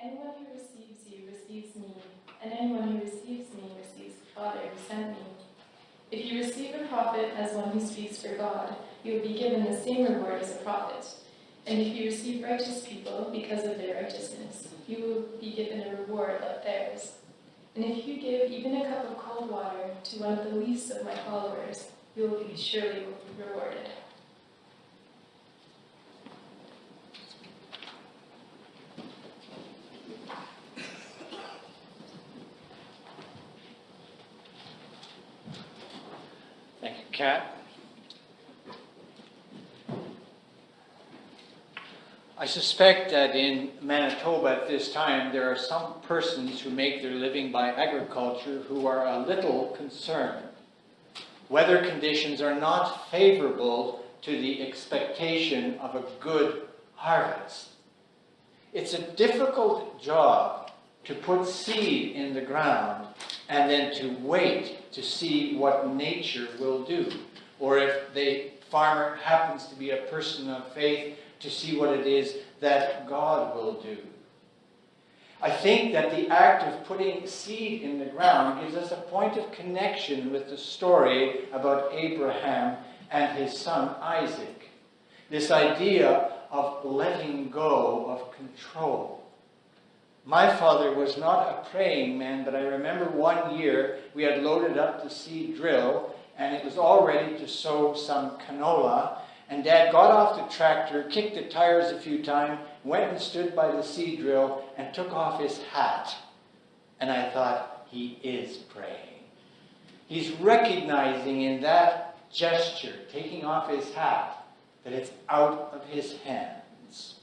Anyone who receives you receives me, and anyone who receives me receives the Father who sent me. If you receive a prophet as one who speaks for God, you will be given the same reward as a prophet. And if you receive righteous people because of their righteousness, you will be given a reward like theirs. And if you give even a cup of cold water to one of the least of my followers, you will be surely rewarded. Thank you, Kat. I suspect that in Manitoba at this time there are some persons who make their living by agriculture who are a little concerned. Weather conditions are not favorable to the expectation of a good harvest. It's a difficult job to put seed in the ground and then to wait to see what nature will do. Or if the farmer happens to be a person of faith, to see what it is that God will do. I think that the act of putting seed in the ground gives us a point of connection with the story about Abraham and his son Isaac. This idea of letting go of control. My father was not a praying man, but I remember one year we had loaded up the seed drill and it was all ready to sow some canola. And Dad got off the tractor, kicked the tires a few times, went and stood by the seed drill and took off his hat. And I thought, he is praying. He's recognizing in that gesture, taking off his hat, that it's out of his hands.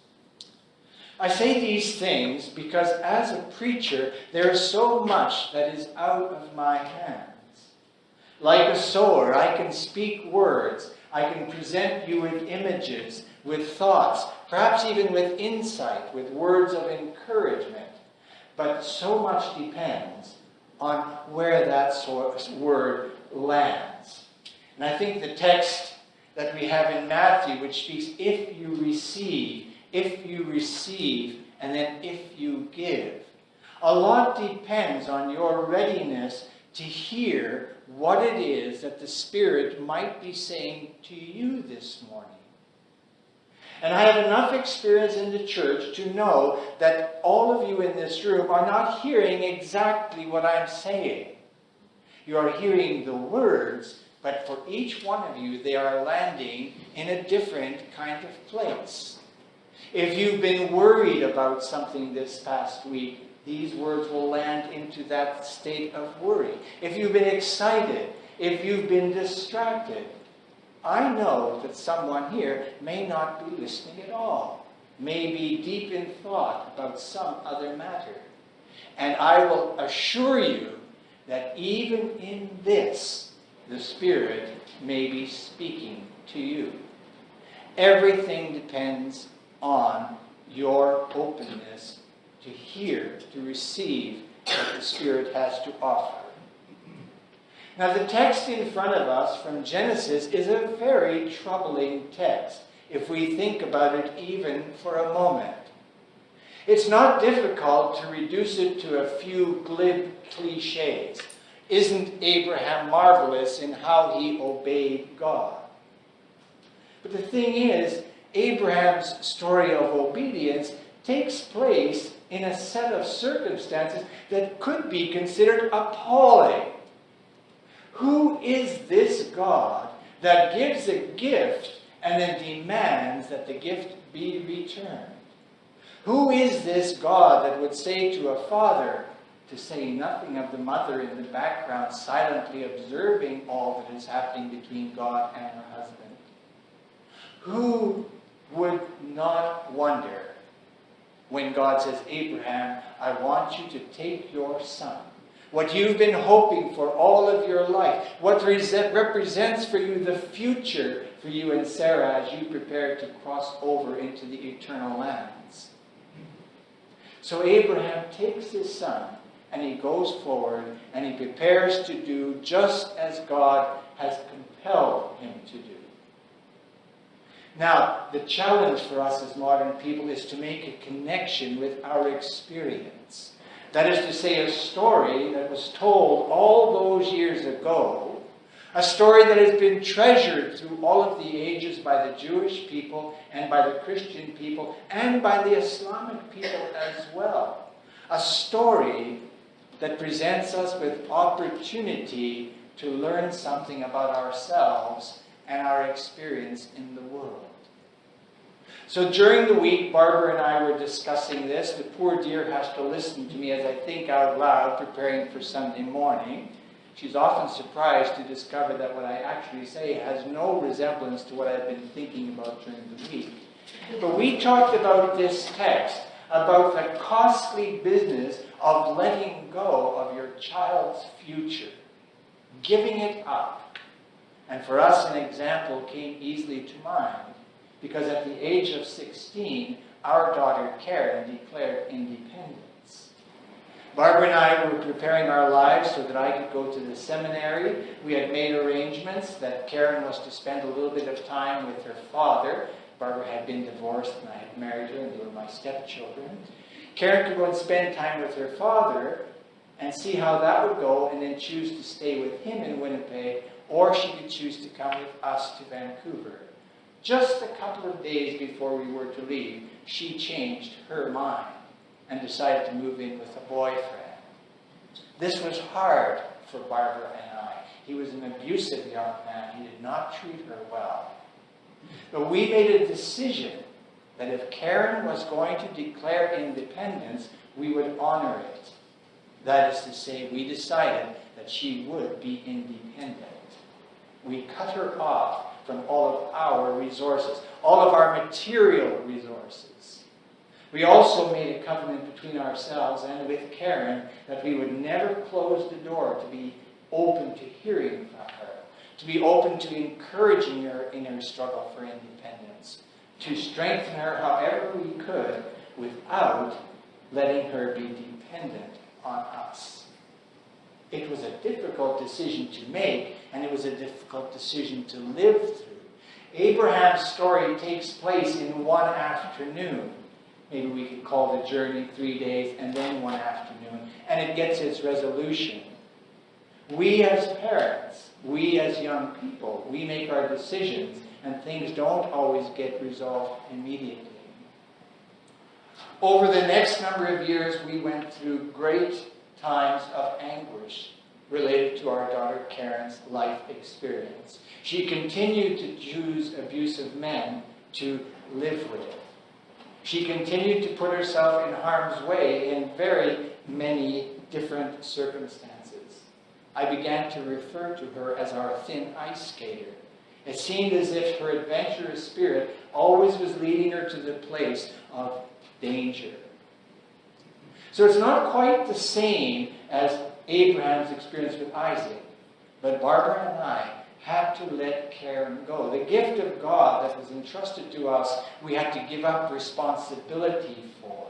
I say these things because as a preacher, there is so much that is out of my hands. Like a sower, I can speak words. I can present you with images, with thoughts, perhaps even with insight, with words of encouragement. But so much depends on where that word lands. And I think the text that we have in Matthew, which speaks, if you receive, and then if you give. A lot depends on your readiness to hear what it is that the Spirit might be saying to you this morning. And I have enough experience in the church to know that all of you in this room are not hearing exactly what I'm saying. You are hearing the words, but for each one of you, they are landing in a different kind of place. If you've been worried about something this past week, these words will land into that state of worry. If you've been excited, if you've been distracted, I know that someone here may not be listening at all, may be deep in thought about some other matter. And I will assure you that even in this, the Spirit may be speaking to you. Everything depends on your openness to hear, to receive what the Spirit has to offer. Now, the text in front of us from Genesis is a very troubling text, if we think about it even for a moment. It's not difficult to reduce it to a few glib cliches. Isn't Abraham marvelous in how he obeyed God? But the thing is, Abraham's story of obedience takes place in a set of circumstances that could be considered appalling. Who is this God that gives a gift and then demands that the gift be returned? Who is this God that would say to a father, to say nothing of the mother in the background, silently observing all that is happening between God and her husband? Who would not wonder when God says, Abraham, I want you to take your son, what you've been hoping for all of your life, what represents for you the future for you and Sarah as you prepare to cross over into the eternal lands. So Abraham takes his son and he goes forward and he prepares to do just as God has compelled him to do. Now, the challenge for us as modern people is to make a connection with our experience. That is to say, a story that was told all those years ago, a story that has been treasured through all of the ages by the Jewish people and by the Christian people and by the Islamic people as well. A story that presents us with opportunity to learn something about ourselves and our experience in the world. So during the week, Barbara and I were discussing this. The poor dear has to listen to me as I think out loud, preparing for Sunday morning. She's often surprised to discover that what I actually say has no resemblance to what I've been thinking about during the week. But we talked about this text, about the costly business of letting go of your child's future, giving it up. And for us, an example came easily to mind, because at the age of 16, our daughter Karen declared independence. Barbara and I were preparing our lives so that I could go to the seminary. We had made arrangements that Karen was to spend a little bit of time with her father. Barbara had been divorced and I had married her, and they were my stepchildren. Karen could go and spend time with her father and see how that would go, and then choose to stay with him in Winnipeg, or she could choose to come with us to Vancouver. Just a couple of days before we were to leave, she changed her mind and decided to move in with a boyfriend. This was hard for Barbara and I. He was an abusive young man. He did not treat her well. But we made a decision that if Karen was going to declare independence, we would honor it. That is to say, we decided that she would be independent. We cut her off from all of our resources, all of our material resources. We also made a covenant between ourselves and with Karen that we would never close the door to be open to hearing from her, to be open to encouraging her in her struggle for independence, to strengthen her however we could without letting her be dependent on us. It was a difficult decision to make, and it was a difficult decision to live through. Abraham's story takes place in one afternoon. Maybe we could call the journey 3 days and then one afternoon, and it gets its resolution. We as parents, we as young people, we make our decisions, and things don't always get resolved immediately. Over the next number of years, we went through great times of anguish related to our daughter Karen's life experience. She continued to choose abusive men to live with. She continued to put herself in harm's way in very many different circumstances. I began to refer to her as our thin ice skater. It seemed as if her adventurous spirit always was leading her to the place of danger. So it's not quite the same as Abraham's experience with Isaac, but Barbara and I had to let Karen go. The gift of God that was entrusted to us, we had to give up responsibility for,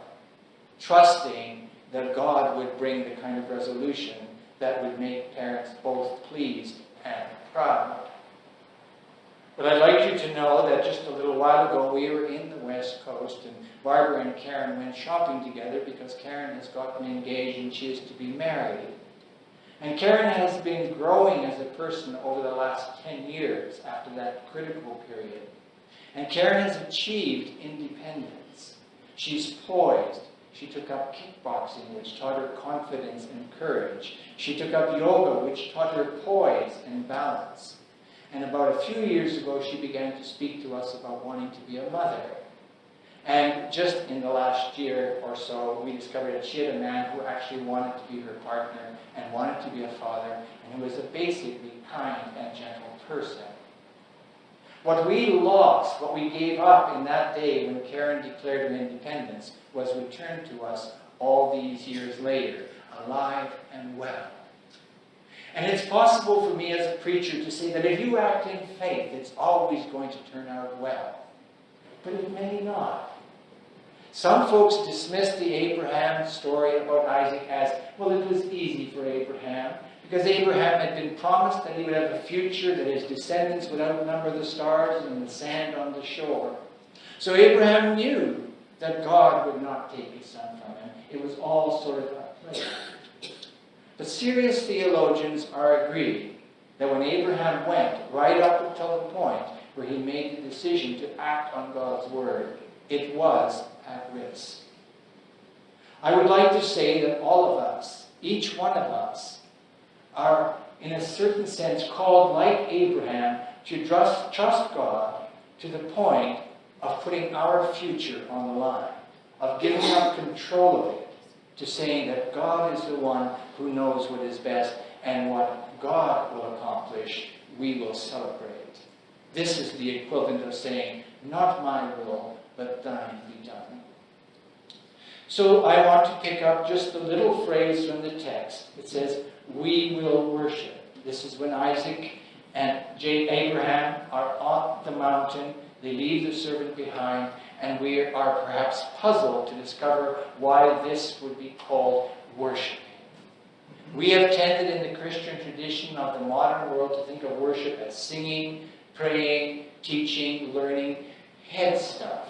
trusting that God would bring the kind of resolution that would make parents both pleased and proud. But I'd like you to know that just a little while ago we were in the West Coast, and Barbara and Karen went shopping together because Karen has gotten engaged and she is to be married. And Karen has been growing as a person over the last 10 years after that critical period. And Karen has achieved independence. She's poised. She took up kickboxing, which taught her confidence and courage. She took up yoga, which taught her poise and balance. And about a few years ago, she began to speak to us about wanting to be a mother. And just in the last year or so, we discovered that she had a man who actually wanted to be her partner and wanted to be a father, and who was a basically kind and gentle person. What we lost, what we gave up in that day when Karen declared her independence, was returned to us all these years later, alive and well. And it's possible for me as a preacher to say that if you act in faith, it's always going to turn out well. But it may not. Some folks dismiss the Abraham story about Isaac as, well, it was easy for Abraham because Abraham had been promised that he would have a future, that his descendants would outnumber the stars and the sand on the shore. So Abraham knew that God would not take his son from him. It was all sort of a play. But serious theologians are agreed that when Abraham went right up until the point where he made the decision to act on God's word, it was at risk. I would like to say that all of us, each one of us, are in a certain sense called, like Abraham, to trust God to the point of putting our future on the line, of giving up control of it, to saying that God is the one who knows what is best, and what God will accomplish, we will celebrate. This is the equivalent of saying, not my will, but thine be done. So I want to pick up just a little phrase from the text. It says, we will worship. This is when Isaac and Abraham are on the mountain. They leave the servant behind, and we are perhaps puzzled to discover why this would be called worshiping. We have tended in the Christian tradition of the modern world to think of worship as singing, praying, teaching, learning, head stuff.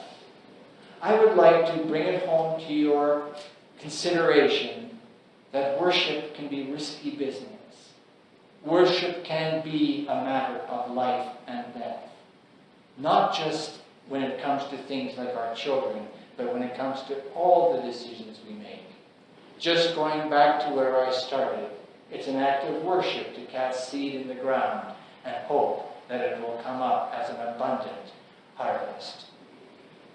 I would like to bring it home to your consideration that worship can be risky business. Worship can be a matter of life and death. Not just when it comes to things like our children, but when it comes to all the decisions we make. Just going back to where I started, it's an act of worship to cast seed in the ground and hope that it will come up as an abundant harvest.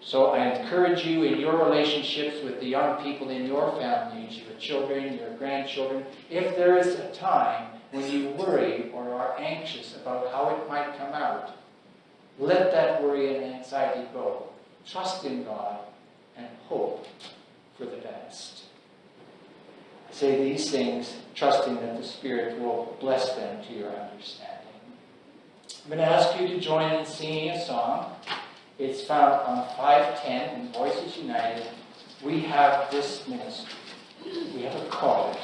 So I encourage you in your relationships with the young people in your families, your children, your grandchildren, if there is a time when you worry or are anxious about how it might come out, let that worry and anxiety go. Trust in God and hope for the best. I say these things trusting that the Spirit will bless them to your understanding. I'm going to ask you to join in singing a song. It's found on 510 in Voices United. We have this ministry. We have a calling.